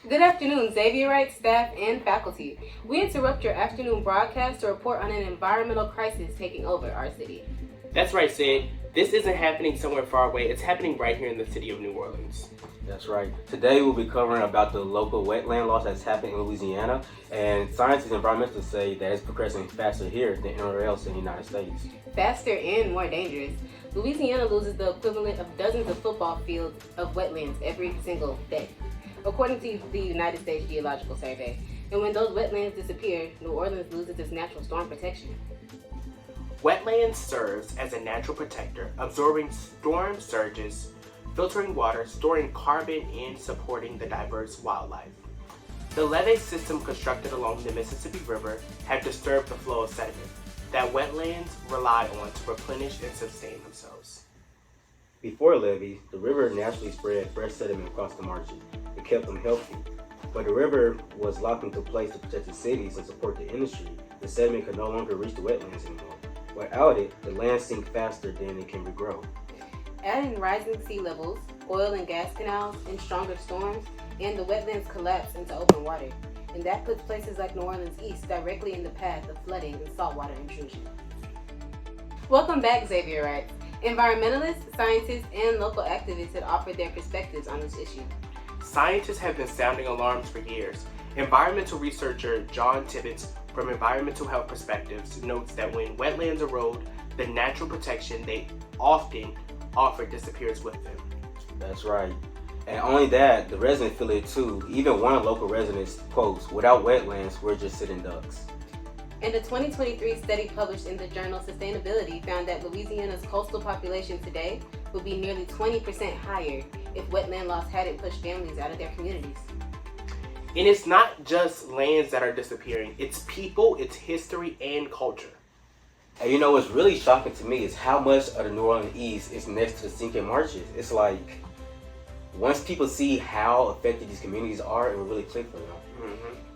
Good afternoon, Xavierites, staff, and faculty. We interrupt your afternoon broadcast to report on an environmental crisis taking over our city. That's right, Sid. This isn't happening somewhere far away. It's happening right here in the city of New Orleans. That's right. Today we'll be covering about the local wetland loss that's happening in Louisiana, and scientists and environmentalists say that it's progressing faster here than anywhere else in the United States. Faster and more dangerous. Louisiana loses the equivalent of dozens of football fields of wetlands every single day, according to the United States Geological Survey. And when those wetlands disappear, New Orleans loses its natural storm protection. Wetlands serves as a natural protector, absorbing storm surges, filtering water, storing carbon, and supporting the diverse wildlife. The levee system constructed along the Mississippi River have disturbed the flow of sediment that wetlands rely on to replenish and sustain themselves. Before levees, the river naturally spread fresh sediment across the margin. It kept them healthy. But the river was locked into place to protect the cities and support the industry. The sediment could no longer reach the wetlands anymore. Without it, the land sinks faster than it can regrow. Adding rising sea levels, oil and gas canals, and stronger storms, and the wetlands collapse into open water. And that puts places like New Orleans East directly in the path of flooding and saltwater intrusion. Welcome back, Xavierites. Environmentalists, scientists, and local activists have offered their perspectives on this issue. Scientists have been sounding alarms for years. Environmental researcher John Tibbetts from Environmental Health Perspectives notes that when wetlands erode, the natural protection they often offer disappears with them. That's right. And only that, the residents feel it too. Even one local resident quotes, "Without wetlands, we're just sitting ducks." And a 2023 study published in the journal Sustainability found that Louisiana's coastal population today would be nearly 20% higher if wetland loss hadn't pushed families out of their communities. And it's not just lands that are disappearing, it's people, it's history, and culture. And you know what's really shocking to me is how much of the New Orleans East is next to the sinking marshes. It's like, once people see how affected these communities are, it will really click for them.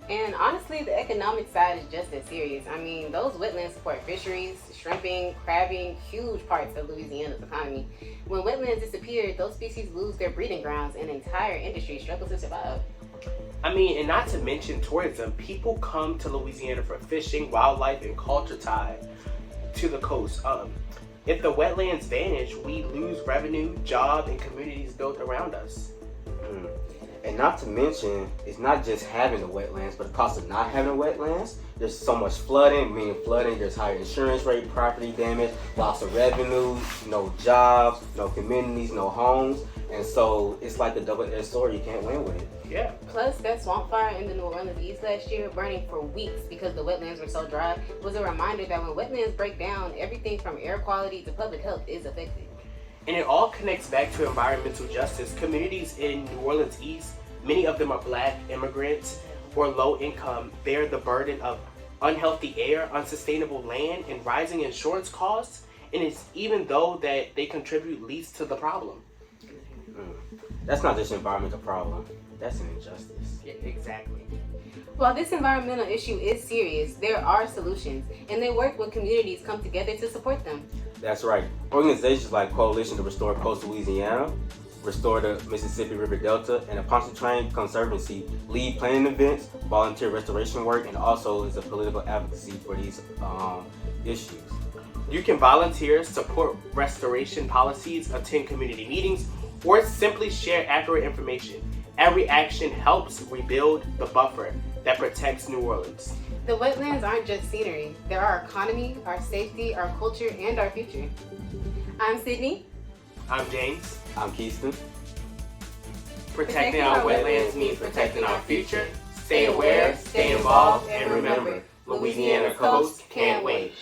And honestly, the economic side is just as serious. I mean, those wetlands support fisheries, shrimping, crabbing, huge parts of Louisiana's economy. When wetlands disappear, those species lose their breeding grounds and entire industry struggles to survive. I mean, and not to mention tourism. People come to Louisiana for fishing, wildlife, and culture tied to the coast. If the wetlands vanish, we lose revenue, jobs, and communities built around us. And not to mention, it's not just having the wetlands, but the cost of not having the wetlands. There's so much flooding, there's higher insurance rate, property damage, loss of revenue, no jobs, no communities, no homes. And so it's like a double-edged sword. You can't win with it. Yeah. Plus, that swamp fire in the New Orleans East last year, burning for weeks because the wetlands were so dry, was a reminder that when wetlands break down, everything from air quality to public health is affected. And it all connects back to environmental justice. Communities in New Orleans East, many of them are Black immigrants or low income, bear the burden of unhealthy air, unsustainable land, and rising insurance costs. And it's even though that they contribute least to the problem. That's not just an environmental problem. That's an injustice. Yeah, exactly. While this environmental issue is serious, there are solutions, and they work when communities come together to support them. That's right. Organizations like Coalition to Restore Coastal Louisiana, Restore the Mississippi River Delta, and the Pontchartrain Conservancy lead planning events, volunteer restoration work, and also is a political advocacy for these issues. You can volunteer, support restoration policies, attend community meetings, or simply share accurate information. Every action helps rebuild the buffer that protects New Orleans. The wetlands aren't just scenery. They're our economy, our safety, our culture, and our future. I'm Sydney. I'm James. I'm Keiston. Protecting our wetlands means protecting our future. Stay aware, stay involved, and remember, Louisiana coast can't wait.